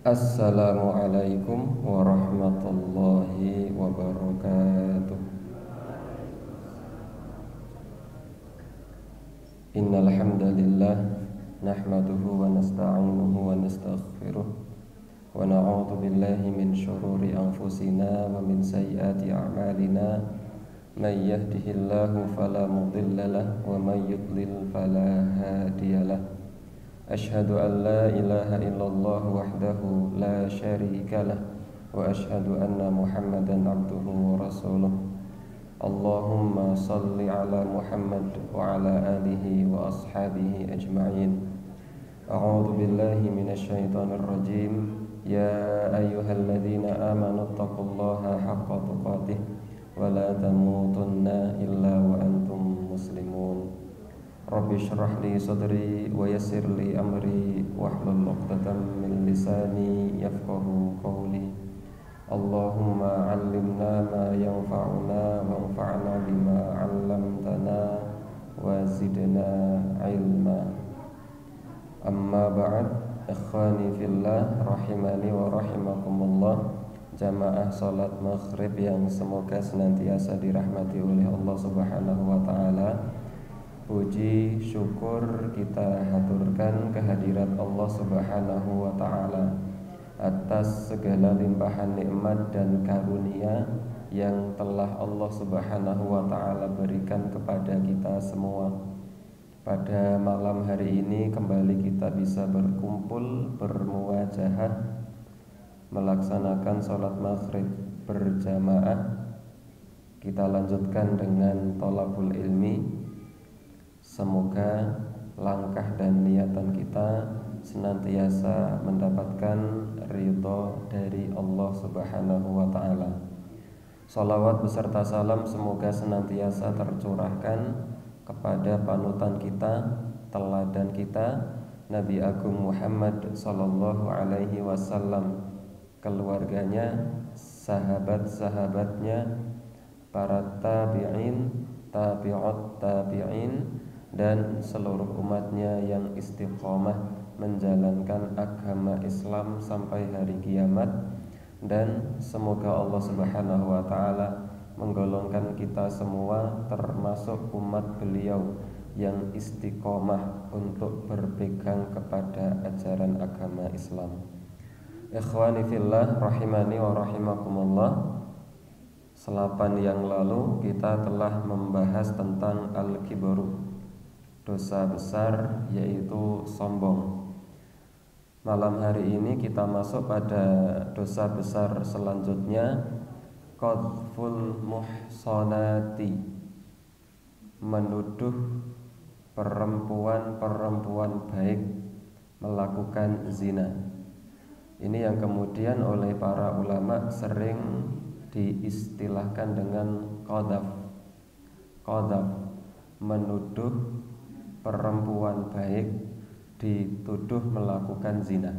Assalamualaikum warahmatullahi wabarakatuh. Innal hamdalillah nahmaduhu wa nasta'inuhu wa nastaghfiruh wa na'udzu billahi min shururi anfusina wa min sayyiati a'malina may yahdihillahu fala mudilla lahu wa may yudlil fala hadiyalah. Ashhadu an la ilaha illallah wahdahu la syarika lah wa ashhadu anna Muhammadan abduhu wa rasuluh. Allahumma salli ala Muhammad wa ala alihi wa ashabihi ajma'in. A'udzu billahi minasyaitonir rajim. Ya ayyuhalladzina amanu taqullaha haqqa tuqatih wa la tamutunna illa wa antum muslimun. Rabbi shrah li sadri wa yassir li amri wahlul 'uqdatam min lisani yafqahu qawli. Allahumma 'allimna ma yanfa'una wanfa'na bima 'allamtana wa zidna ilma. Amma ba'd, ikhwani fillah rahimani wa rahimakumullah. Jamaah salat maghrib yang semoga senantiasa dirahmati oleh Allah Subhanahu wa taala. Puji syukur kita haturkan kehadirat Allah Subhanahu wa ta'ala atas segala limpahan nikmat dan karunia yang telah Allah Subhanahu wa ta'ala berikan kepada kita semua. Pada malam hari ini kembali kita bisa berkumpul bermuwajahah melaksanakan sholat maghrib berjamaah. Kita lanjutkan dengan thalabul ilmi. Semoga langkah dan niatan kita senantiasa mendapatkan ridho dari Allah Subhanahu wa ta'ala. Salawat beserta salam semoga senantiasa tercurahkan kepada panutan kita, teladan kita, Nabi Agung Muhammad sallallahu alaihi wasallam, keluarganya, sahabat-sahabatnya, para tabi'in, tabi'ut tabi'in, dan seluruh umatnya yang istiqomah menjalankan agama Islam sampai hari kiamat. Dan semoga Allah Subhanahu wa ta'ala menggolongkan kita semua termasuk umat beliau yang istiqomah untuk berpegang kepada ajaran agama Islam. Ikhwani fillah rahimani wa rahimakumullah. Selapan yang lalu kita telah membahas tentang al-kibru, dosa besar, yaitu sombong. Malam hari ini kita masuk pada dosa besar selanjutnya, qadful muhsanati, menuduh perempuan-perempuan baik melakukan zina. Ini yang kemudian oleh para ulama sering diistilahkan dengan qadhaf. Qadhaf, menuduh perempuan baik dituduh melakukan zina.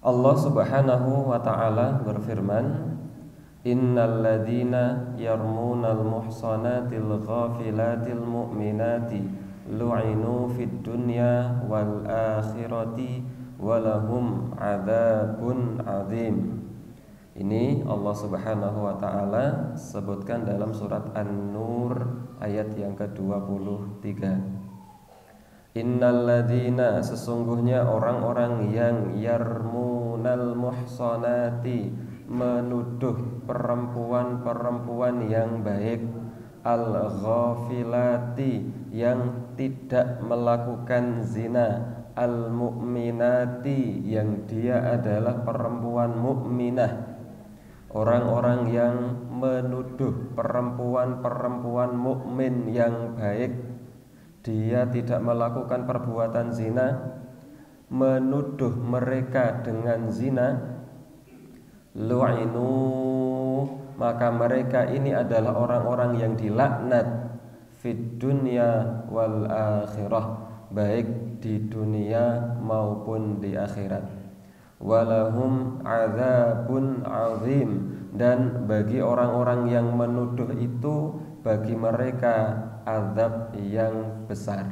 Allah Subhanahu wa ta'ala berfirman, innal ladzina yarmunal muhsanatil ghafilatil mu'minati lu'inu fid dunya wal akhirati walahum adzabun adzim. Ini Allah Subhanahu wa ta'ala sebutkan dalam surat An-Nur ayat yang ke-23. Innal ladzina, sesungguhnya orang-orang yang yarmunal muhsanati, menuduh perempuan-perempuan yang baik, al-ghafilati, yang tidak melakukan zina, al-mu'minati, yang dia adalah perempuan mukminah. Orang-orang yang menuduh perempuan-perempuan mukmin yang baik, dia tidak melakukan perbuatan zina, menuduh mereka dengan zina, lu'inu, maka mereka ini adalah orang-orang yang dilaknat fid dunya wal akhirah, baik di dunia maupun di akhirat. Walahum adzabun azim, dan bagi orang-orang yang menuduh itu, bagi mereka azab yang besar.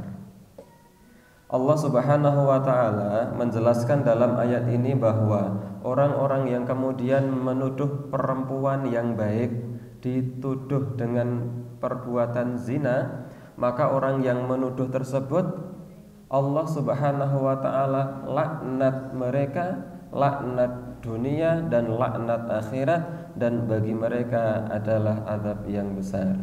Allah Subhanahu wa taala menjelaskan dalam ayat ini bahwa orang-orang yang kemudian menuduh perempuan yang baik dituduh dengan perbuatan zina, maka orang yang menuduh tersebut Allah Subhanahu wa taala laknat mereka, laknat dunia dan laknat akhirat, dan bagi mereka adalah azab yang besar.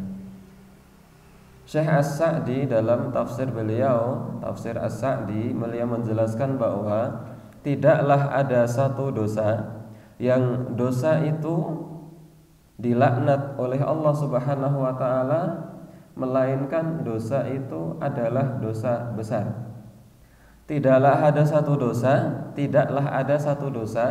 Syekh As-Sa'di dalam tafsir beliau, tafsir As-Sa'di, beliau menjelaskan bahwa tidaklah ada satu dosa yang dosa itu dilaknat oleh Allah Subhanahu wa taala, melainkan dosa itu adalah dosa besar. Tidaklah ada satu dosa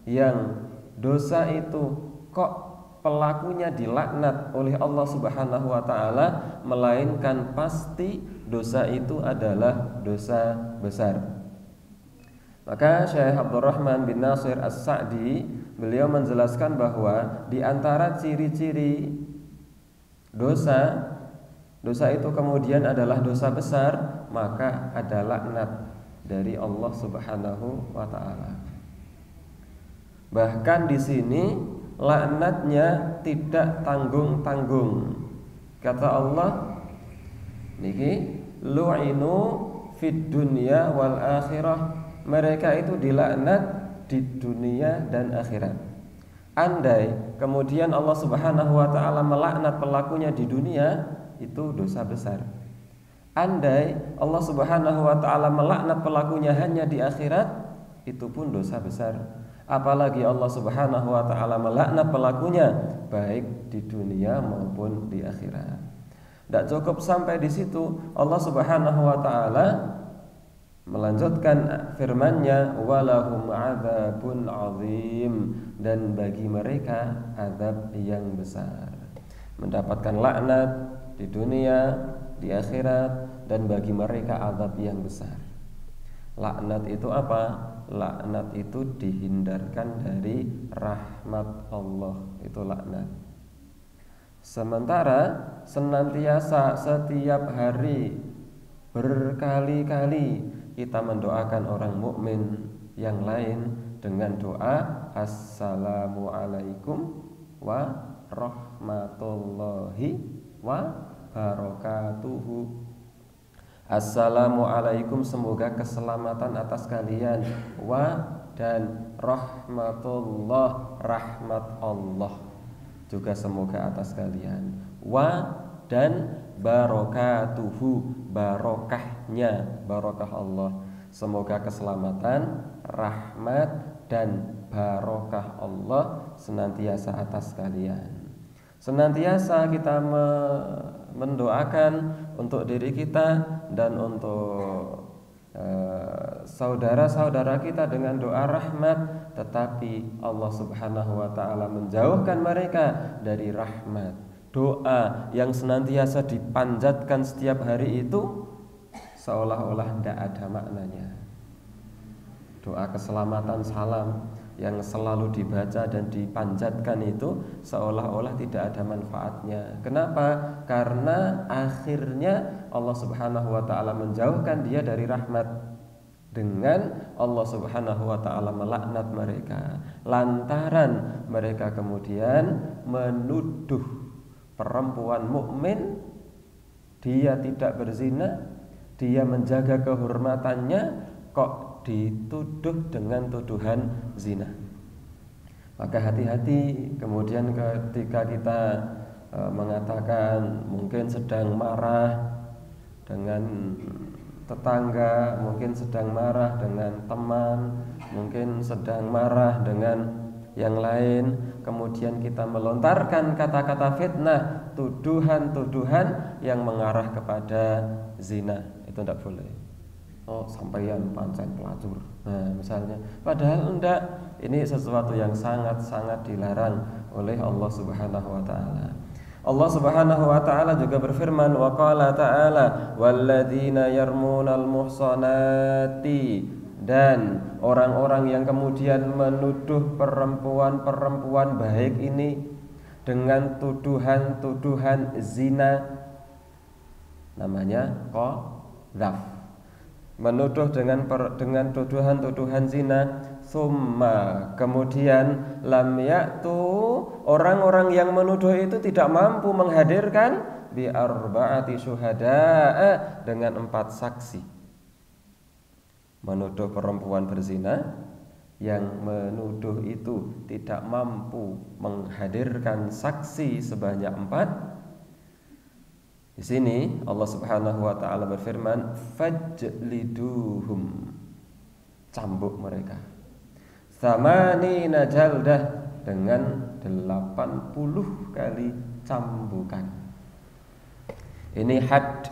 yang dosa itu kok pelakunya dilaknat oleh Allah Subhanahu wa taala, melainkan pasti dosa itu adalah dosa besar. Maka Syekh Abdurrahman bin Nasir As-Sa'di beliau menjelaskan bahwa di antara ciri-ciri dosa itu kemudian adalah dosa besar, maka ada laknat dari Allah Subhanahu wa taala. Bahkan di sini laknatnya tidak tanggung-tanggung. Kata Allah, niki lu'inu fid dunya wal akhirah. Mereka itu dilaknat di dunia dan akhirat. Andai kemudian Allah Subhanahu wa taala melaknat pelakunya di dunia, itu dosa besar. Andai Allah Subhanahu wa taala melaknat pelakunya hanya di akhirat, itu pun dosa besar. Apalagi Allah Subhanahu wa taala melaknat pelakunya baik di dunia maupun di akhirat. Tidak cukup sampai di situ, Allah Subhanahu wa taala melanjutkan firman-Nya, walahum adzabun azim, dan bagi mereka azab yang besar. Mendapatkan laknat di dunia, di akhirat, dan bagi mereka azab yang besar. Laknat itu apa? Laknat itu dihindarkan dari rahmat Allah, itu laknat. Sementara senantiasa setiap hari berkali-kali kita mendoakan orang mukmin yang lain dengan doa assalamualaikum wa rahmatullahi wa barakatuhu. Assalamualaikum, semoga keselamatan atas kalian, wa dan rahmatullah, rahmat Allah juga semoga atas kalian, wa dan barakatuhu, barokahnya, barokah Allah, semoga keselamatan, rahmat dan barokah Allah senantiasa atas kalian. Senantiasa kita mendoakan untuk diri kita dan untuk saudara-saudara kita dengan doa rahmat, tetapi Allah Subhanahu wa taala menjauhkan mereka dari rahmat. Doa yang senantiasa dipanjatkan setiap hari itu seolah-olah tidak ada maknanya. Doa keselamatan, salam yang selalu dibaca dan dipanjatkan itu seolah-olah tidak ada manfaatnya. Kenapa? Karena akhirnya Allah Subhanahu wa taala menjauhkan dia dari rahmat dengan Allah Subhanahu wa taala melaknat mereka lantaran mereka kemudian menuduh perempuan mukmin dia tidak berzina, dia menjaga kehormatannya, kok dituduh dengan tuduhan zina. Maka hati-hati kemudian ketika kita mengatakan mungkin sedang marah dengan tetangga, mungkin sedang marah dengan teman, mungkin sedang marah dengan yang lain, kemudian kita melontarkan kata-kata fitnah, tuduhan-tuduhan yang mengarah kepada zina, itu tidak boleh. Oh, sampeyan pancen pelacur. Nah, misalnya, padahal enggak, ini sesuatu yang sangat-sangat dilarang oleh Allah Subhanahu wa taala. Allah Subhanahu wa taala juga berfirman, wa qala ta'ala walladzina yarmunal muhsanati, dan orang-orang yang kemudian menuduh perempuan-perempuan baik ini dengan tuduhan-tuduhan zina, namanya qadzaf. menuduh dengan tuduhan-tuduhan zina, summa kemudian lam ya'tu, orang-orang yang menuduh itu tidak mampu menghadirkan bi arba'ati syuhada, dengan 4 saksi. Menuduh perempuan berzina, yang menuduh itu tidak mampu menghadirkan saksi sebanyak 4. Di sini Allah Subhanahu wa taala berfirman, fajliduhum, cambuk mereka. Tsamanina jaldah, dengan 80 kali cambukan. Ini had,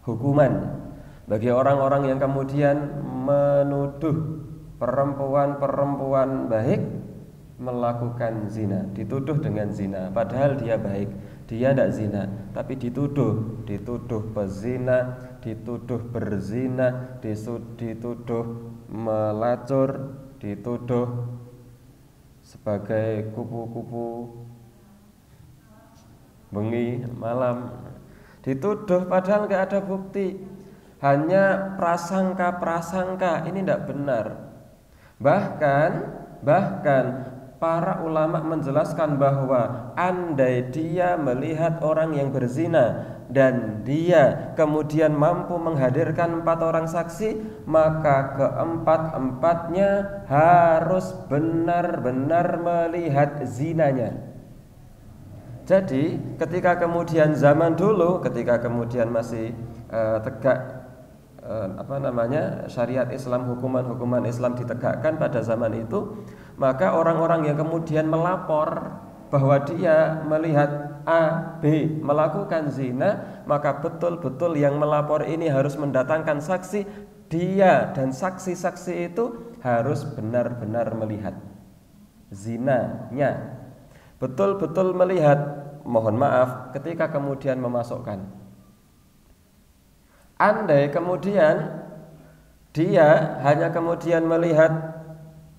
hukuman bagi orang-orang yang kemudian menuduh perempuan-perempuan baik melakukan zina, dituduh dengan zina, padahal dia baik, dia tidak zina, tapi dituduh pezina, dituduh berzina, dituduh melacur, dituduh sebagai kupu-kupu bengi malam, dituduh padahal nggak ada bukti, hanya prasangka-prasangka. Ini tidak benar. Bahkan para ulama menjelaskan bahwa andai dia melihat orang yang berzina dan dia kemudian mampu menghadirkan 4 orang saksi, maka keempat-empatnya harus benar-benar melihat zinanya. Jadi ketika kemudian zaman dulu, ketika kemudian masih tegak syariat Islam, hukuman-hukuman Islam ditegakkan pada zaman itu, maka orang-orang yang kemudian melapor bahwa dia melihat A, B melakukan zina, maka betul-betul yang melapor ini harus mendatangkan saksi. Dia dan saksi-saksi itu harus benar-benar melihat zinanya, betul-betul melihat. Mohon maaf, ketika kemudian memasukkan, andai kemudian dia hanya kemudian melihat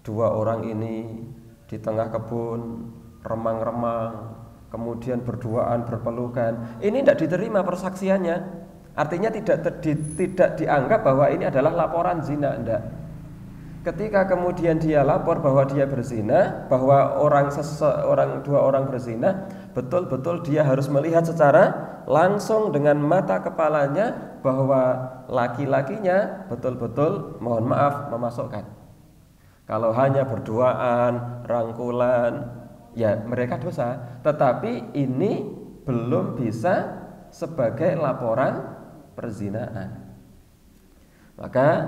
2 orang ini di tengah kebun remang-remang, kemudian berduaan, berpelukan, ini tidak diterima persaksiannya. Artinya tidak dianggap bahwa ini adalah laporan zina, tidak. Ketika kemudian dia lapor bahwa dia berzina, bahwa 2 orang berzina, betul-betul dia harus melihat secara langsung dengan mata kepalanya bahwa laki-lakinya betul-betul, mohon maaf, memasukkan. Kalau hanya berduaan, rangkulan, ya mereka dosa. Tetapi ini belum bisa sebagai laporan perzinaan. Maka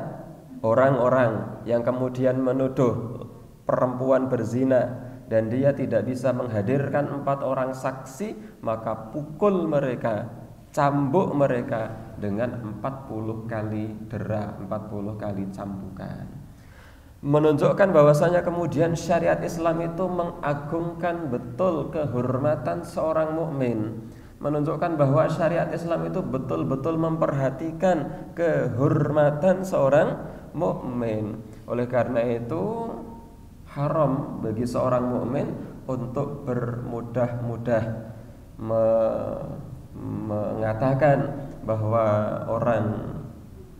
orang-orang yang kemudian menuduh perempuan berzina dan dia tidak bisa menghadirkan 4 orang saksi, maka pukul mereka, cambuk mereka dengan 40 kali dera, 40 kali cambukan. Menunjukkan bahwasanya kemudian syariat Islam itu mengagungkan betul kehormatan seorang mukmin, menunjukkan bahwa syariat Islam itu betul-betul memperhatikan kehormatan seorang mukmin. Oleh karena itu haram bagi seorang mukmin untuk bermudah-mudah mengatakan bahwa orang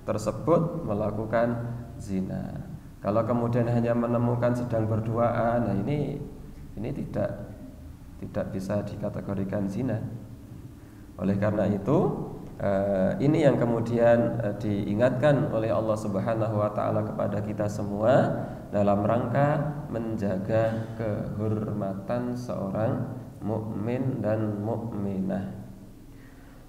tersebut melakukan zina. Kalau kemudian hanya menemukan sedang berduaan, nah ini tidak bisa dikategorikan zina. Oleh karena itu ini yang kemudian diingatkan oleh Allah Subhanahu wa taala kepada kita semua dalam rangka menjaga kehormatan seorang mukmin dan mukminah.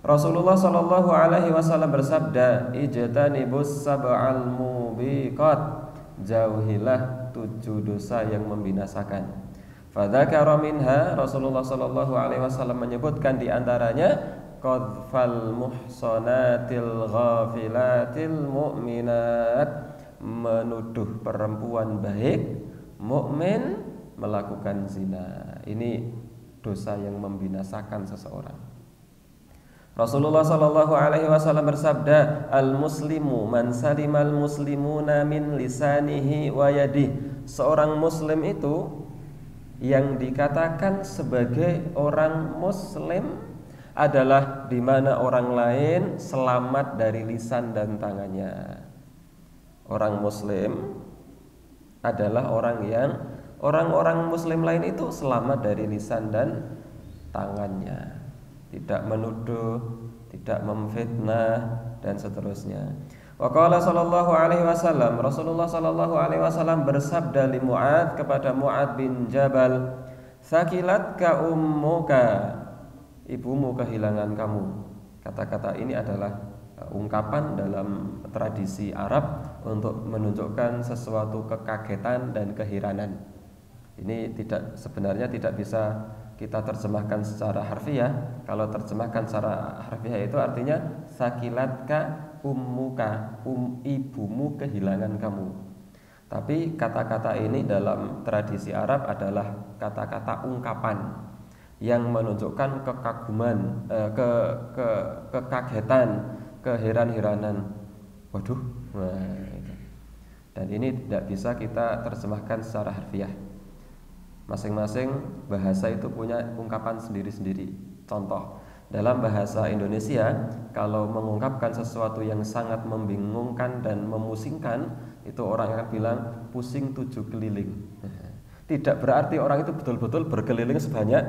Rasulullah sallallahu alaihi wasallam bersabda, "Ijtanibus sab'al mubiqat." Jauhilah 7 dosa yang membinasakan. Fadzakara minha, Rasulullah sallallahu alaihi wasallam menyebutkan di antaranya qadfal muhsanatil ghafilatil mu'minat, menuduh perempuan baik mukmin melakukan zina. Ini dosa yang membinasakan seseorang. Rasulullah sallallahu alaihi wasallam bersabda, al-muslimu man salimal muslimuna min lisanihi wa yadihi. Seorang muslim itu yang dikatakan sebagai orang muslim adalah di mana orang lain selamat dari lisan dan tangannya. Orang muslim adalah orang-orang muslim lain itu selamat dari lisan dan tangannya, tidak menuduh, tidak memfitnah dan seterusnya. Wa qala sallallahu alaihi wasallam, Rasulullah sallallahu alaihi wasallam bersabda li Mu'adz kepada Mu'adz bin Jabal, "Sakilatka ummuka, ibumu kehilangan kamu." Kata-kata ini adalah ungkapan dalam tradisi Arab untuk menunjukkan sesuatu kekagetan dan keheranan. Ini sebenarnya tidak bisa kita terjemahkan secara harfiah. Kalau terjemahkan secara harfiah itu artinya sakilatka ummuka, ibumu kehilangan kamu. Tapi kata-kata ini dalam tradisi Arab adalah kata-kata ungkapan yang menunjukkan kekaguman, kekagetan, keheran-heranan. Waduh, nah, itu. Dan ini tidak bisa kita terjemahkan secara harfiah. Masing-masing bahasa itu punya ungkapan sendiri-sendiri. Contoh, dalam bahasa Indonesia, kalau mengungkapkan sesuatu yang sangat membingungkan dan memusingkan, itu orang akan bilang pusing 7 keliling. Tidak berarti orang itu betul-betul berkeliling sebanyak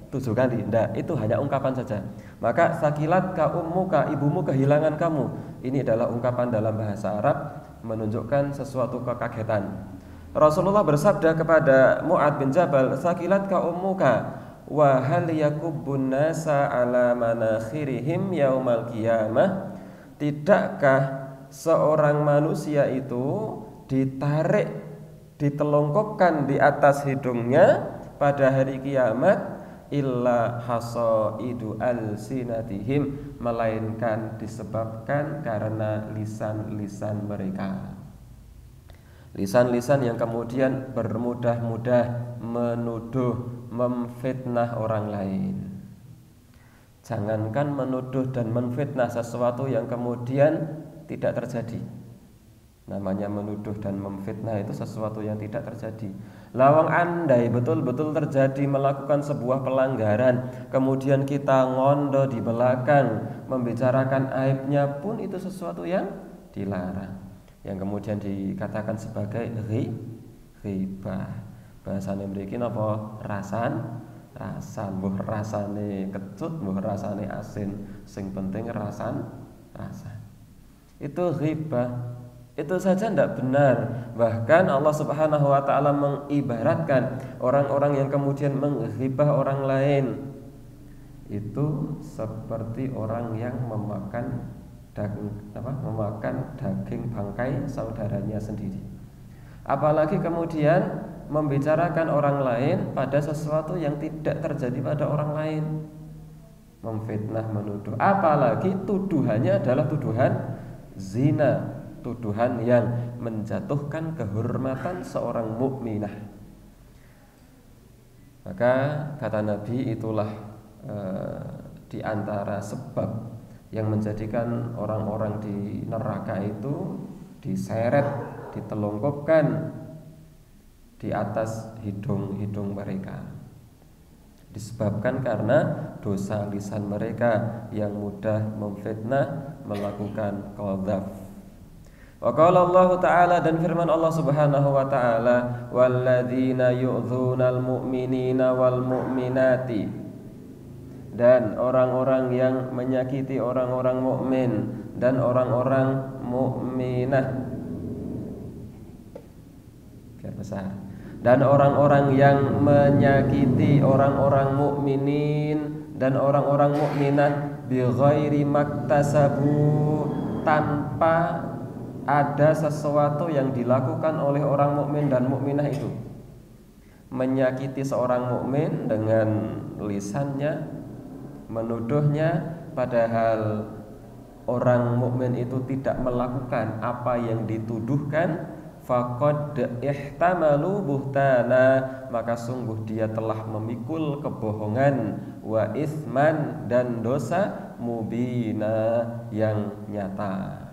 7 kali. Tidak, itu hanya ungkapan saja. Maka sakilatka ummuka, ibumu kehilangan kamu. Ini adalah ungkapan dalam bahasa Arab menunjukkan sesuatu kekagetan. Rasulullah bersabda kepada Mu'adz bin Jabal, sakilatka ummuka wa hal yakubbun nasa ala manakhirihim yaumal qiyamah. Tidakkah seorang manusia itu ditarik, ditelongkopkan di atas hidungnya pada hari kiamat, illa hasaidu alsinatihim, melainkan disebabkan karena lisan-lisan mereka. Lisan-lisan yang kemudian bermudah-mudah menuduh, memfitnah orang lain. Jangankan menuduh dan memfitnah sesuatu yang kemudian tidak terjadi. Namanya menuduh dan memfitnah itu sesuatu yang tidak terjadi. Lawang andai betul-betul terjadi melakukan sebuah pelanggaran, kemudian kita ngondo di belakang membicarakan aibnya pun itu sesuatu yang dilarang, yang kemudian dikatakan sebagai ghibah. Bahasane mriki napa? Rasan, mbuh rasane kecut, mbuh rasane asin, sing penting rasan. Itu ghibah. Itu saja tidak benar. Bahkan Allah Subhanahu wa taala mengibaratkan orang-orang yang kemudian menghibah orang lain itu seperti orang yang memakan daging bangkai saudaranya sendiri. Apalagi kemudian membicarakan orang lain pada sesuatu yang tidak terjadi pada orang lain, memfitnah, menuduh. Apalagi tuduhannya adalah tuduhan zina, tuduhan yang menjatuhkan kehormatan seorang mukminah. Maka kata Nabi, itulah di antara sebab yang menjadikan orang-orang di neraka itu diseret, ditelongkopkan di atas hidung-hidung mereka, disebabkan karena dosa lisan mereka yang mudah memfitnah, melakukan qadzaf. Wa qala Allah Ta'ala, dan firman Allah Subhanahu wa taala, walladzina yu'dzunal mu'minina wal mu'minati, dan orang-orang yang menyakiti orang-orang mukmin dan orang-orang mukminah. Biar besar. Dan orang-orang yang menyakiti orang-orang mukminin dan orang-orang mukminah bighairi maktasabu, tanpa ada sesuatu yang dilakukan oleh orang mukmin dan mukminah itu. Menyakiti seorang mukmin dengan lisannya, menuduhnya, padahal orang mukmin itu tidak melakukan apa yang dituduhkan, faqad ihtamalu buhtana, maka sungguh dia telah memikul kebohongan, wa itsman, dan dosa mubina, yang nyata.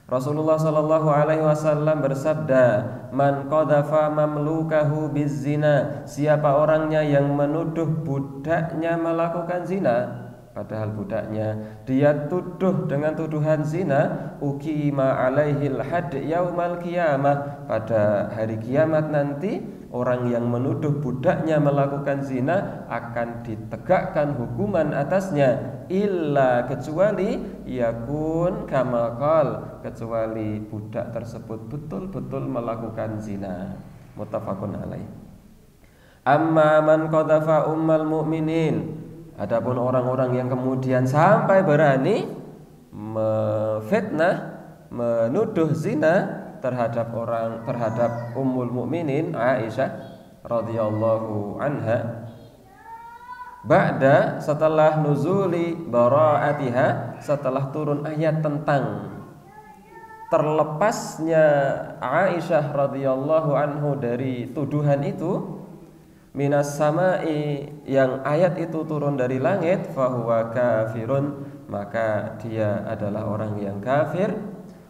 Rasulullah sallallahu alaihi wasallam bersabda, man qadhafa mamlukahu bizzina, siapa orangnya yang menuduh budaknya melakukan zina, padahal budaknya. Dia tuduh dengan tuduhan zina, uqima alaihil hadd yaumal qiyamah. Pada hari kiamat nanti orang yang menuduh budaknya melakukan zina akan ditegakkan hukuman atasnya, illa kecuali yakun kama qal, kecuali budak tersebut betul-betul melakukan zina. Muttafaqun alaih. Amma man qadhafa ummal mu'minin, adapun orang-orang yang kemudian sampai berani memfitnah, menuduh zina terhadap ummul mukminin Aisyah radhiyallahu anha, ba'da, setelah nuzuli bara'atiha, setelah turun ayat tentang terlepasnya Aisyah radhiyallahu anhu dari tuduhan itu, minas samai, yang ayat itu turun dari langit, fahuwa kafirun, maka dia adalah orang yang kafir,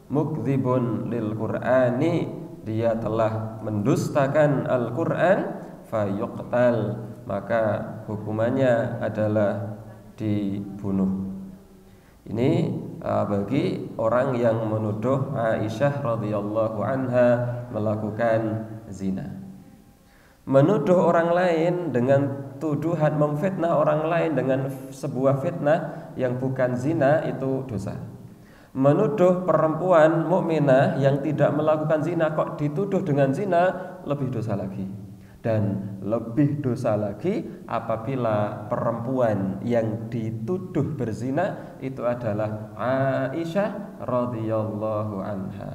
mukdzibun lil Qur'ani, dia telah mendustakan Al-Qur'an, fayuqtal, maka hukumannya adalah dibunuh. Ini bagi orang yang menuduh Aisyah radhiyallahu anha melakukan zina. Menuduh orang lain dengan tuduhan, memfitnah orang lain dengan sebuah fitnah yang bukan zina itu dosa. Menuduh perempuan mukminah yang tidak melakukan zina kok dituduh dengan zina, lebih dosa lagi. Dan lebih dosa lagi apabila perempuan yang dituduh berzina itu adalah Aisyah radhiyallahu anha.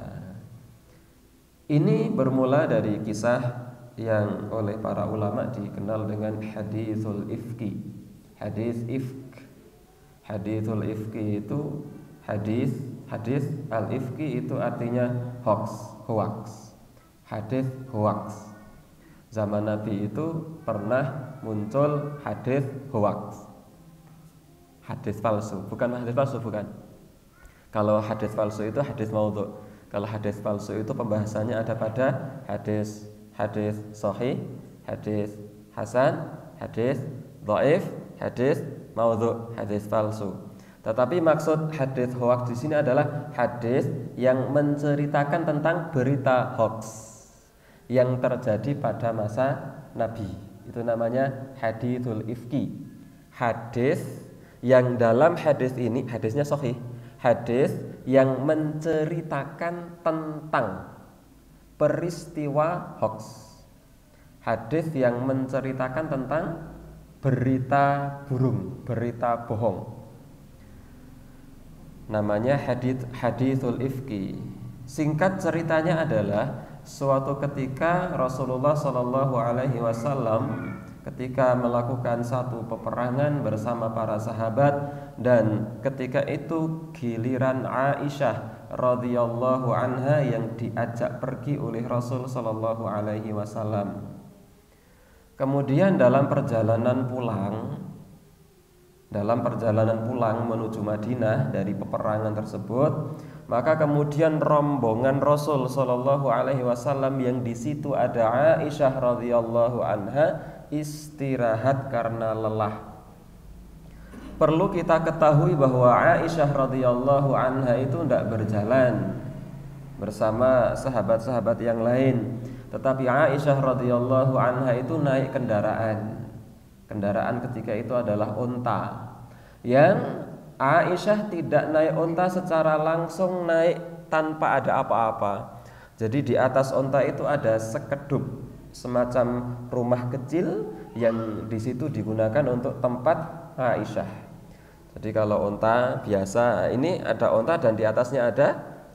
Ini bermula dari kisah yang oleh para ulama dikenal dengan hadithul ifki. Hadis ifk. Hadithul ifki itu hadis al-ifki itu artinya hoax. Hadis hoax. Zaman Nabi itu pernah muncul hadis hoax, hadis palsu, bukan. Kalau hadis palsu itu hadis maudhu'. Kalau hadis palsu itu pembahasannya ada pada hadis sahih, hadis hasan, hadis dhaif, hadis maudhu', hadis palsu. Tetapi maksud hadis hoax di sini adalah hadis yang menceritakan tentang berita hoax yang terjadi pada masa Nabi. Itu namanya hadithul ifki. Hadis yang dalam hadis ini, hadisnya sahih, hadis yang menceritakan tentang peristiwa hoax, hadis yang menceritakan tentang berita burung, berita bohong. Namanya hadithul ifki. Singkat ceritanya adalah suatu ketika Rasulullah Shallallahu Alaihi Wasallam ketika melakukan satu peperangan bersama para sahabat, dan ketika itu giliran Aisyah radhiyallahu anha yang diajak pergi oleh Rasul Shallallahu Alaihi Wasallam. Kemudian dalam perjalanan pulang menuju Madinah dari peperangan tersebut, maka kemudian rombongan Rasul Shallallahu Alaihi Wasallam yang di situ ada Aisyah radhiyallahu anha istirahat karena lelah. Perlu kita ketahui bahwa Aisyah radhiyallahu anha itu tidak berjalan bersama sahabat-sahabat yang lain, tetapi Aisyah radhiyallahu anha itu naik kendaraan. Kendaraan ketika itu adalah unta, yang Aisyah tidak naik unta secara langsung, naik tanpa ada apa-apa. Jadi di atas unta itu ada sekedup, semacam rumah kecil yang di situ digunakan untuk tempat Aisyah. Jadi kalau unta biasa, ini ada unta dan di atasnya ada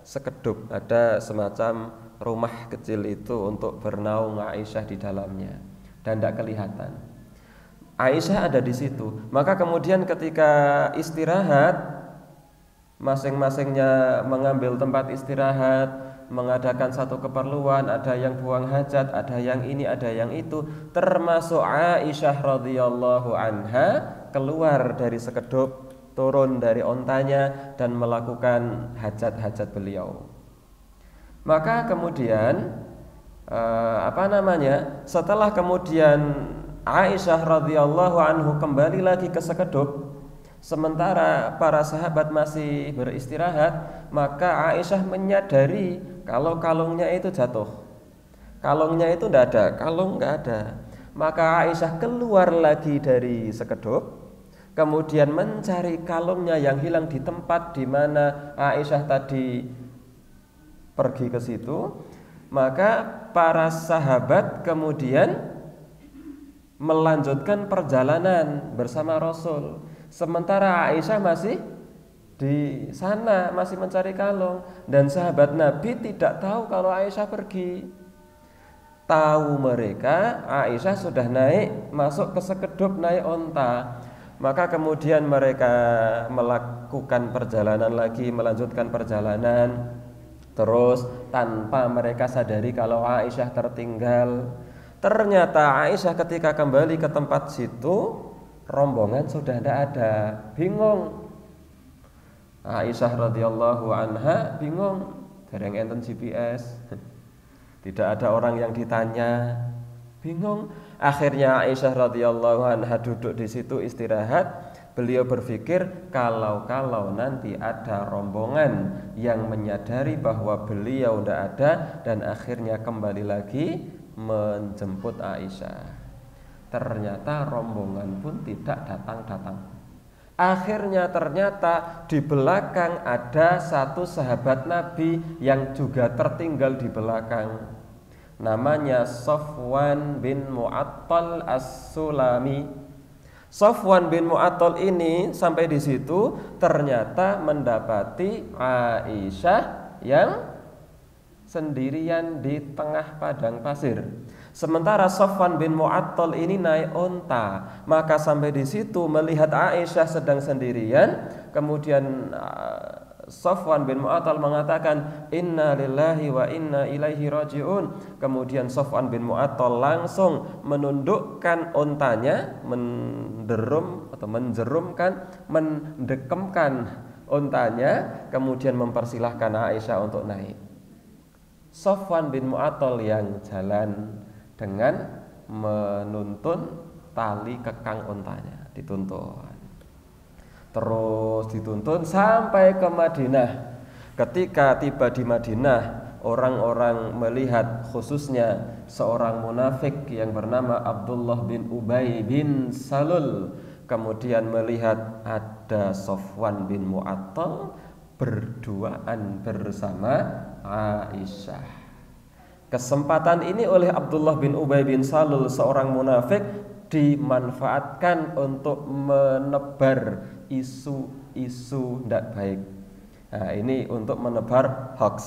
sekedup, ada semacam rumah kecil itu untuk bernaung Aisyah di dalamnya, dan tidak kelihatan. Aisyah ada di situ. Maka kemudian ketika istirahat, masing-masingnya mengambil tempat istirahat, mengadakan satu keperluan, ada yang buang hajat, ada yang ini, ada yang itu, termasuk Aisyah radhiyallahu anha keluar dari sekedup, turun dari ontanya dan melakukan hajat-hajat beliau. Maka kemudian setelah kemudian Aisyah radhiyallahu anhu kembali lagi ke sekedup, Sementara para sahabat masih beristirahat, maka Aisyah menyadari kalau kalungnya itu jatuh. Kalungnya itu tidak ada, kalung nggak ada. Maka Aisyah keluar lagi dari sekedup, kemudian mencari kalungnya yang hilang di tempat di mana Aisyah tadi pergi ke situ. Maka para sahabat kemudian melanjutkan perjalanan bersama Rasul. Sementara Aisyah masih di sana, masih mencari kalung. Dan sahabat Nabi tidak tahu kalau Aisyah pergi. Tahu mereka Aisyah sudah naik, masuk ke sekedup, naik onta. Maka kemudian mereka melakukan perjalanan lagi, melanjutkan perjalanan. Terus tanpa mereka sadari kalau Aisyah tertinggal. Ternyata Aisyah ketika kembali ke tempat situ, rombongan sudah tidak ada. Bingung. Aisyah radhiyallahu anha bingung. Dereng enten GPS. Tidak ada orang yang ditanya. Bingung. Akhirnya Aisyah radhiyallahu anha duduk di situ istirahat. Beliau berpikir kalau nanti ada rombongan yang menyadari bahwa beliau tidak ada dan akhirnya kembali lagi menjemput Aisyah. Ternyata rombongan pun tidak datang-datang. Akhirnya ternyata di belakang ada satu sahabat Nabi yang juga tertinggal di belakang. Namanya Safwan bin Mu'attal As-Sulami. Safwan bin Mu'attal ini sampai di situ ternyata mendapati Aisyah yang sendirian di tengah padang pasir. Sementara Safwan bin Mu'attal ini naik onta, maka sampai di situ melihat Aisyah sedang sendirian, kemudian Safwan bin Mu'attal mengatakan inna lillahi wa inna ilaihi raji'un. Kemudian Safwan bin Mu'attal langsung menundukkan ontanya, mendekemkan ontanya, kemudian mempersilahkan Aisyah untuk naik. Safwan bin Mu'attal yang jalan dengan menuntun tali kekang ontanya, dituntun. Terus dituntun sampai ke Madinah. Ketika tiba di Madinah, orang-orang melihat, khususnya seorang munafik yang bernama Abdullah bin Ubay bin Salul, kemudian melihat ada Safwan bin Mu'attal berduaan bersama Aisyah. Kesempatan ini oleh Abdullah bin Ubay bin Salul, seorang munafik, dimanfaatkan untuk menebar isu-isu tidak baik. Nah, ini untuk menebar hoax.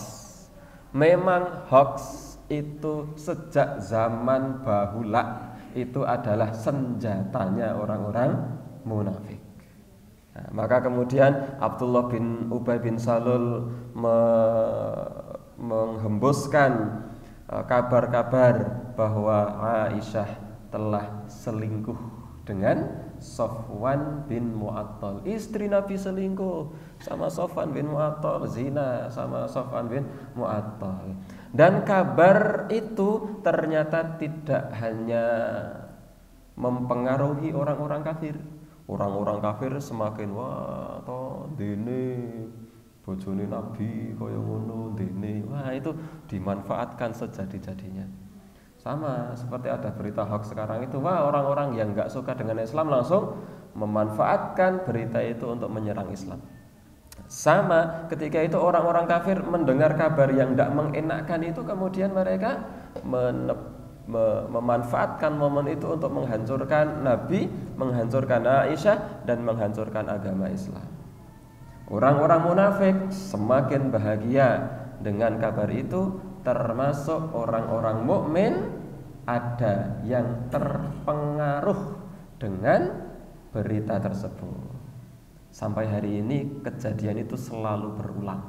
Memang hoax itu sejak zaman bahula itu adalah senjatanya orang-orang munafik. Nah, maka kemudian Abdullah bin Ubay bin Salul menghembuskan kabar-kabar bahwa Aisyah telah selingkuh dengan Safwan bin Mu'attal. Istri Nabi selingkuh sama Safwan bin Mu'attal, zina sama Safwan bin Mu'attal. Dan kabar itu ternyata tidak hanya mempengaruhi orang-orang kafir. Orang-orang kafir semakin wah to dene bojone Nabi kaya ngono dene. Wah, itu dimanfaatkan sejadi-jadinya. Sama seperti ada berita hoax sekarang itu, wah orang-orang yang nggak suka dengan Islam langsung memanfaatkan berita itu untuk menyerang Islam. Sama ketika itu orang-orang kafir mendengar kabar yang tidak mengenakkan itu, kemudian mereka memanfaatkan momen itu untuk menghancurkan Nabi, menghancurkan Aisyah, dan menghancurkan agama Islam. Orang-orang munafik semakin bahagia dengan kabar itu, termasuk orang-orang mukmin ada yang terpengaruh dengan berita tersebut. Sampai hari ini kejadian itu selalu berulang.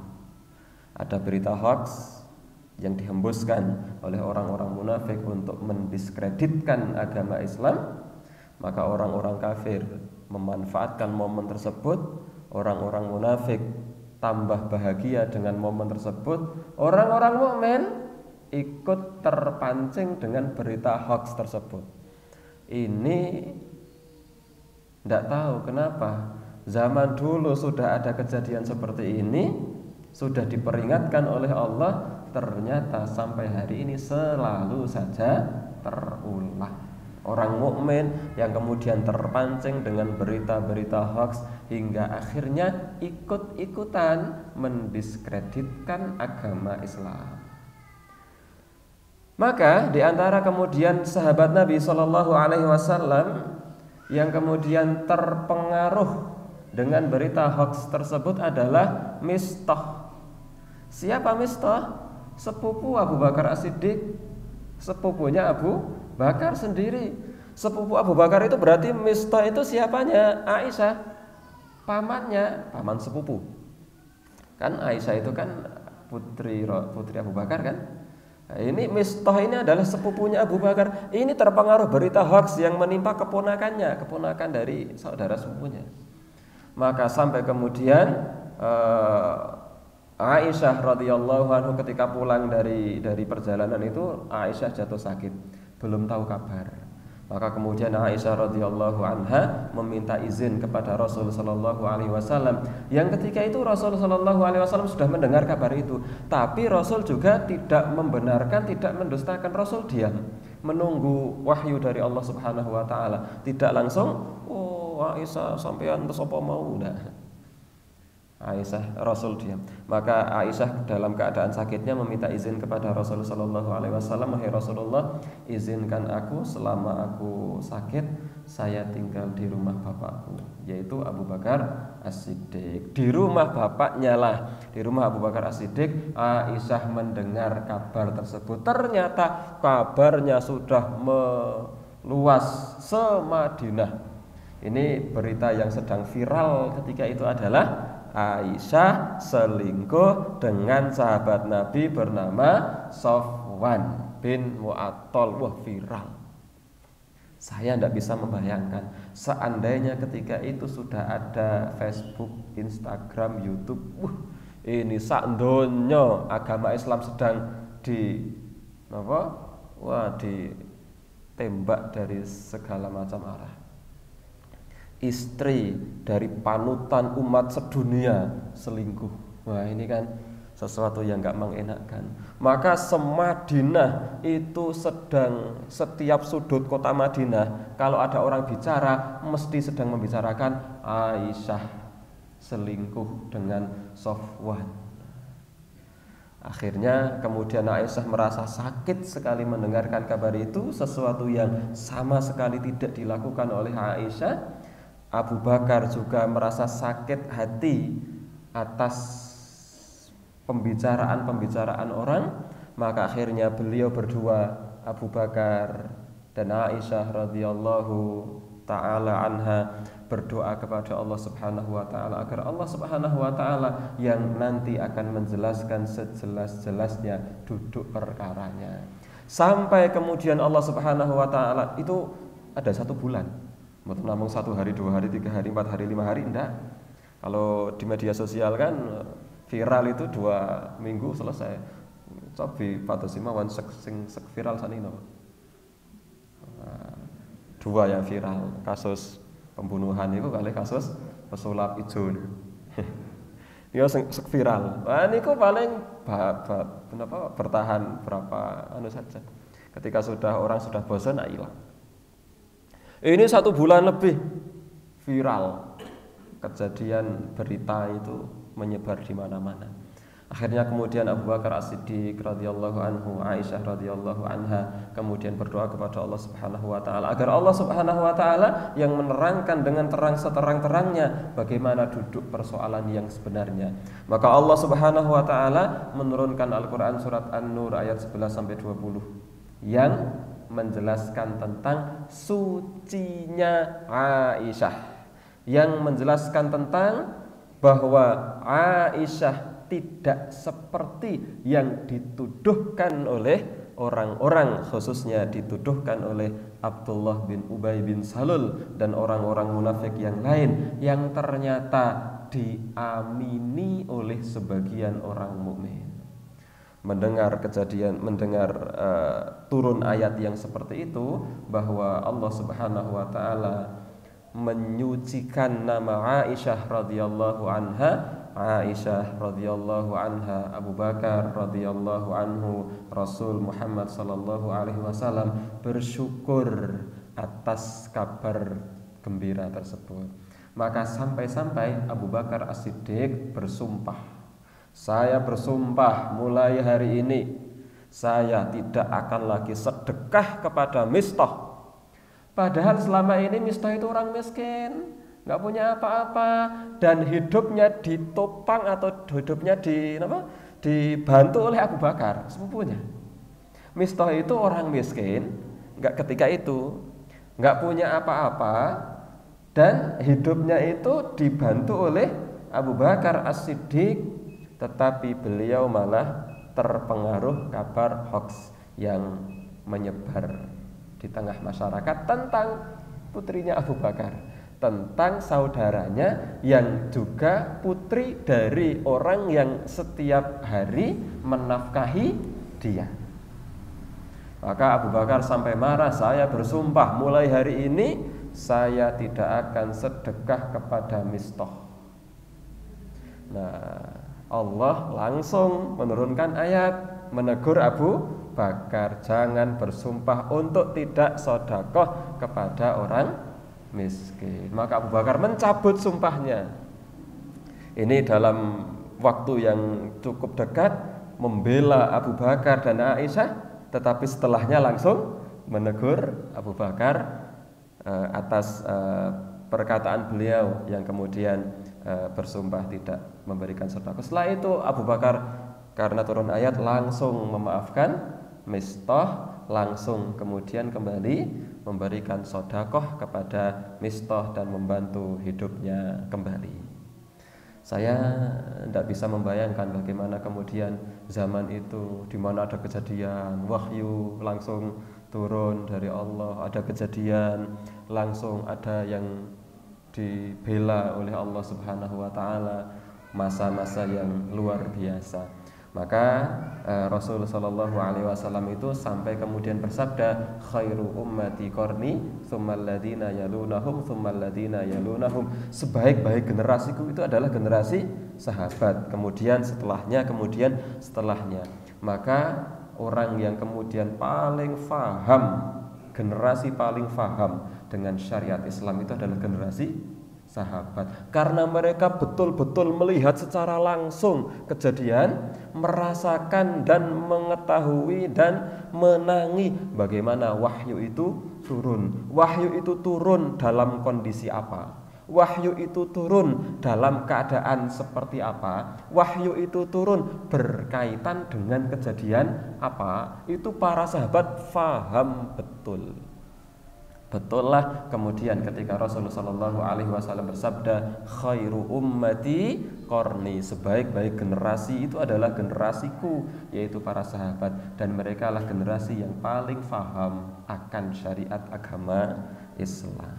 Ada berita hoax yang dihembuskan oleh orang-orang munafik untuk mendiskreditkan agama Islam, maka orang-orang kafir memanfaatkan momen tersebut. Orang-orang munafik tambah bahagia dengan momen tersebut. Orang-orang mukmin ikut terpancing dengan berita hoax tersebut. Ini tidak tahu kenapa zaman dulu sudah ada kejadian seperti ini, sudah diperingatkan oleh Allah, ternyata sampai hari ini selalu saja terulang. Orang mukmin yang kemudian terpancing dengan berita-berita hoax hingga akhirnya ikut-ikutan mendiskreditkan agama Islam. Maka di antara kemudian sahabat Nabi Shallallahu Alaihi Wasallam yang kemudian terpengaruh dengan berita hoax tersebut adalah Mistah. Siapa Mistah? Sepupu Abu Bakar As-Siddiq, sepupunya Abu Bakar sendiri. Sepupu Abu Bakar itu berarti Mistah itu siapanya? Aisyah, pamannya, paman sepupu. Kan Aisyah itu kan putri Abu Bakar kan? Nah, ini Mistah ini adalah sepupunya Abu Bakar. Ini terpengaruh berita hoax yang menimpa keponakan dari saudara sepupunya. Maka sampai kemudian Aisyah radhiyallahu anhu ketika pulang dari perjalanan itu, Aisyah jatuh sakit, belum tahu kabar. Maka kemudian Aisyah radhiyallahu anha meminta izin kepada Rasul sallallahu alaihi wasallam. Yang ketika itu Rasul sallallahu alaihi wasallam sudah mendengar kabar itu, tapi Rasul juga tidak membenarkan, tidak mendustakan. Rasul diam, menunggu wahyu dari Allah Subhanahu wa taala. Tidak langsung, "Oh, Aisyah sampean terus apa mau?" Aisyah, Rasul diam. Maka Aisyah dalam keadaan sakitnya meminta izin kepada Rasul sallallahu alaihi wasallam, "Wahai Rasulullah, izinkan aku selama aku sakit saya tinggal di rumah bapakku, yaitu Abu Bakar As-Siddiq." Di rumah bapaknya lah, di rumah Abu Bakar As-Siddiq, Aisyah mendengar kabar tersebut. Ternyata kabarnya sudah meluas se-Madinah. Ini berita yang sedang viral ketika itu adalah Aisyah selingkuh dengan sahabat Nabi bernama Safwan bin Mu'attal. Wah, viral. Saya tidak bisa membayangkan seandainya ketika itu sudah ada Facebook, Instagram, YouTube. Ini sak donya agama Islam sedang ditembak dari segala macam arah. Istri dari panutan umat sedunia selingkuh. Wah, ini kan sesuatu yang gak mengenakkan. Maka semadinah itu sedang, setiap sudut kota Madinah, kalau ada orang bicara mesti sedang membicarakan Aisyah selingkuh dengan Safwan. Akhirnya kemudian Aisyah merasa sakit sekali mendengarkan kabar itu, sesuatu yang sama sekali tidak dilakukan oleh Aisyah. Abu Bakar juga merasa sakit hati atas pembicaraan orang. Maka akhirnya beliau berdua, Abu Bakar dan Aisyah radhiyallahu ta'ala anha, berdoa kepada Allah subhanahu wa ta'ala agar Allah subhanahu wa ta'ala yang nanti akan menjelaskan sejelas-jelasnya duduk perkaranya. Sampai kemudian Allah subhanahu wa ta'ala itu ada 1 bulan, betul, namun 1 hari, 2 hari, 3 hari, 4 hari, 5 hari, enggak. Kalau di media sosial kan viral itu 2 minggu selesai. Cobi patosima wan sing viral sanino. 2 yang viral, kasus pembunuhan itu kali kasus pesulap ijo. Ya sing viral. Nah niku paling bertahan berapa saja. Ketika orang sudah bosan, hilang. Ini 1 bulan lebih viral, kejadian berita itu menyebar di mana-mana. Akhirnya kemudian Abu Bakar As-Siddiq radhiyallahu anhu, Aisyah radhiyallahu anha kemudian berdoa kepada Allah Subhanahu wa taala agar Allah Subhanahu wa taala yang menerangkan dengan terang seterang-terangnya bagaimana duduk persoalan yang sebenarnya. Maka Allah Subhanahu wa taala menurunkan Al-Qur'an surat An-Nur ayat 11 sampai 20 yang menjelaskan tentang sucinya Aisyah, yang menjelaskan tentang bahwa Aisyah tidak seperti yang dituduhkan oleh orang-orang, khususnya dituduhkan oleh Abdullah bin Ubay bin Salul dan orang-orang munafik yang lain yang ternyata diamini oleh sebagian orang mukmin. Mendengar turun ayat yang seperti itu, bahwa Allah Subhanahu wa taala menyucikan nama Aisyah radhiyallahu anha, Aisyah radhiyallahu anha, Abu Bakar radhiyallahu anhu, Rasul Muhammad sallallahu alaihi wasallam bersyukur atas kabar gembira tersebut. Maka sampai-sampai Abu Bakar As-Siddiq bersumpah, saya bersumpah mulai hari ini saya tidak akan lagi sedekah kepada Mistah. Padahal selama ini Mistah itu orang miskin, nggak punya apa-apa, dan hidupnya ditopang atau hidupnya dibantu oleh Abu Bakar, sepupunya. Mistah itu orang miskin, ketika itu nggak punya apa-apa, dan hidupnya itu dibantu oleh Abu Bakar As-Siddiq, tetapi beliau malah terpengaruh kabar hoax yang menyebar di tengah masyarakat tentang putrinya Abu Bakar, tentang saudaranya yang juga putri dari orang yang setiap hari menafkahi dia. Maka Abu Bakar sampai marah, saya bersumpah mulai hari ini saya tidak akan sedekah kepada Mistah. Nah, Allah langsung menurunkan ayat menegur Abu Bakar, jangan bersumpah untuk tidak sedekah kepada orang miskin. Maka Abu Bakar mencabut sumpahnya. Ini dalam waktu yang cukup dekat membela Abu Bakar dan Aisyah, tetapi setelahnya langsung menegur Abu Bakar atas perkataan beliau yang kemudian bersumpah tidak memberikan sedekah. Setelah itu Abu Bakar karena turun ayat langsung memaafkan Mistah, langsung kemudian kembali memberikan sedekah kepada Mistah dan membantu hidupnya kembali. Saya tidak bisa membayangkan bagaimana kemudian zaman itu di mana ada kejadian wahyu langsung turun dari Allah, ada kejadian langsung ada yang dibela oleh Allah Subhanahu wa taala, masa-masa yang luar biasa. Maka Rasul sallallahu alaihi wasallam itu sampai kemudian bersabda, khairu ummati qarni tsummal ladzina yalunahum tsummal ladzina yalunahum. Sebaik-baik generasiku itu adalah generasi sahabat, kemudian setelahnya. Maka orang yang kemudian paling faham, generasi paling faham dengan syariat Islam itu adalah generasi sahabat, karena mereka betul-betul melihat secara langsung kejadian, merasakan dan mengetahui dan menangi bagaimana wahyu itu turun. Wahyu itu turun dalam kondisi apa? Wahyu itu turun dalam keadaan seperti apa? Wahyu itu turun berkaitan dengan kejadian apa? Itu para sahabat faham betul. Betullah kemudian ketika Rasulullah Shallallahu Alaihi Wasallam bersabda, khairu ummati qarni, sebaik-baik generasi itu adalah generasiku, yaitu para sahabat, dan mereka adalah generasi yang paling faham akan syariat agama Islam.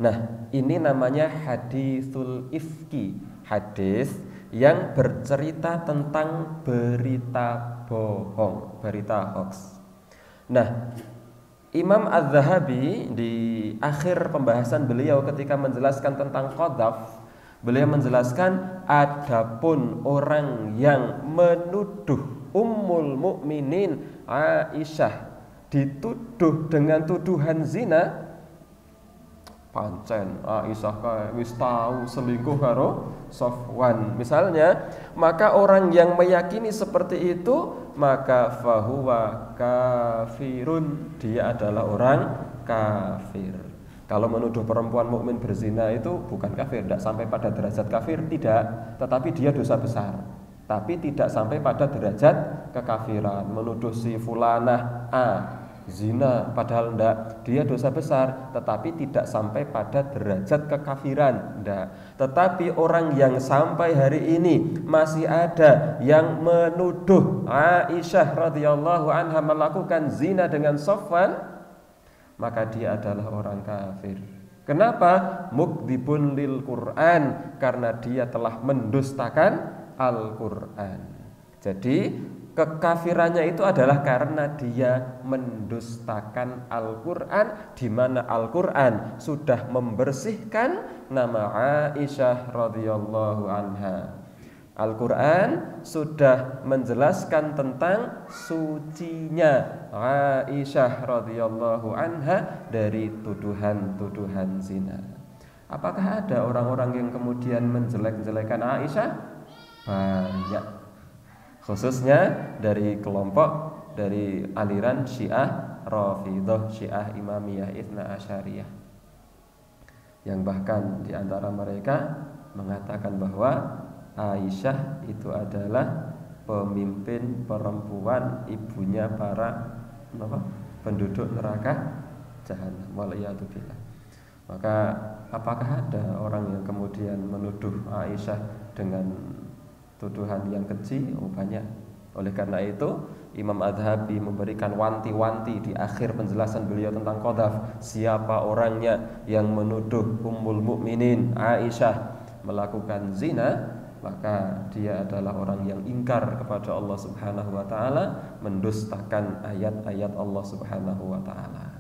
Nah, ini namanya haditsul ifki, hadis yang bercerita tentang berita bohong, berita hoax. Nah, Imam Az-Zahabi di akhir pembahasan beliau ketika menjelaskan tentang qadzaf, beliau menjelaskan adapun orang yang menuduh Ummul Mukminin Aisyah dituduh dengan tuduhan zina, pancen Aisyah kae wis tahu selingkuh karo Sofwan misalnya, maka orang yang meyakini seperti itu maka fahuwa kafirun, dia adalah orang kafir. Kalau menuduh perempuan mukmin berzina itu bukan kafir, tidak sampai pada derajat kafir, tidak, tetapi dia dosa besar, tapi tidak sampai pada derajat kekafiran. Menuduh si fulanah zina padahal enggak, dia dosa besar, tetapi tidak sampai pada derajat kekafiran, enggak. Tetapi orang yang sampai hari ini masih ada yang menuduh Aisyah radhiyallahu anha melakukan zina dengan Sofwan, maka dia adalah orang kafir. Kenapa? Mukdzibun lil Quran, karena dia telah mendustakan Al-Quran. Jadi kekafirannya itu adalah karena dia mendustakan Al-Quran, di mana Al-Quran sudah membersihkan nama Aisyah radhiyallahu anha. Al-Quran sudah menjelaskan tentang sucinya Aisyah radhiyallahu anha dari tuduhan-tuduhan zina. Apakah ada orang-orang yang kemudian menjelek-jelekan Aisyah? Banyak. Khususnya dari kelompok dari aliran Syiah Rafidhah, Syiah Imamiyah Itsna Asyariyah, yang bahkan di antara mereka mengatakan bahwa Aisyah itu adalah pemimpin perempuan, ibunya para penduduk neraka jahanam, waliyadzubillah. Maka apakah ada orang yang kemudian menuduh Aisyah dengan tuduhan yang keji? Oh, banyak. Oleh karena itu Imam Adz-Dzahabi memberikan wanti-wanti di akhir penjelasan beliau tentang qadzaf. Siapa orangnya yang menuduh Ummul Mukminin Aisyah melakukan zina, maka dia adalah orang yang ingkar kepada Allah Subhanahu wa taala, mendustakan ayat-ayat Allah Subhanahu wa taala.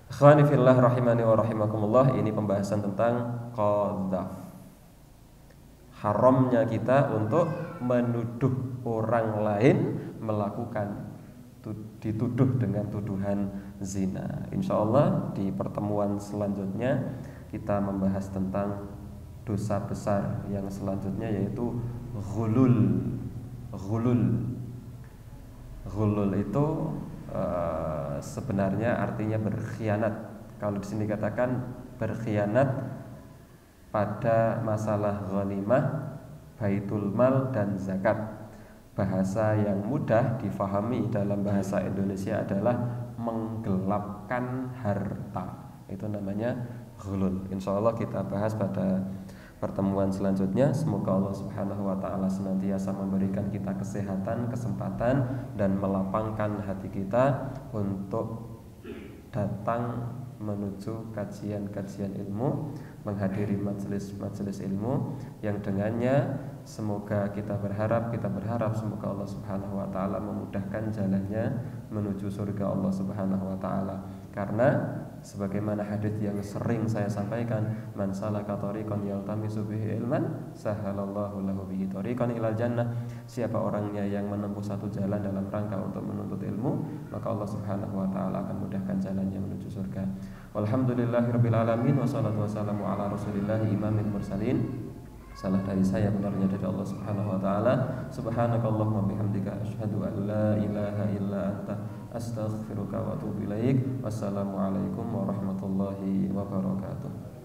Ikhwani fillah rahimani wa rahimakumullah, ini pembahasan tentang qadzaf. Haramnya kita untuk menuduh orang lain melakukan, dituduh dengan tuduhan zina. Insya Allah di pertemuan selanjutnya kita membahas tentang dosa besar yang selanjutnya, yaitu ghulul. Ghulul itu sebenarnya artinya berkhianat. Kalau di sini katakan berkhianat pada masalah ghanimah, baitul mal dan zakat. Bahasa yang mudah difahami dalam bahasa Indonesia adalah menggelapkan harta. Itu namanya ghulul. Insya Allah kita bahas pada pertemuan selanjutnya. Semoga Allah Subhanahu wa taala senantiasa memberikan kita kesehatan, kesempatan, dan melapangkan hati kita untuk datang menuju kajian-kajian ilmu, menghadiri majelis-majelis ilmu yang dengannya semoga kita berharap semoga Allah Subhanahu wa taala memudahkan jalannya menuju surga Allah Subhanahu wa taala. Karena sebagaimana hadis yang sering saya sampaikan, man salaka thariqan yaltamisu bihi ilman sahalallahu lahu bihi thariqan ilal jannah. Siapa orangnya yang menempuh satu jalan dalam rangka untuk menuntut ilmu, maka Allah Subhanahu wa taala akan mudahkan jalannya menuju surga. Walhamdulillahirabbil alamin, wassalatu wassalamu ala rasulillah imamil mursalin. Salah dari saya, benarnya dari Allah Subhanahu wa taala. Subhanakallahumma bihamdika asyhadu an la ilaha illa anta astaghfiruka wa atubu ilaik. Wassalamualaikum warahmatullahi wabarakatuh.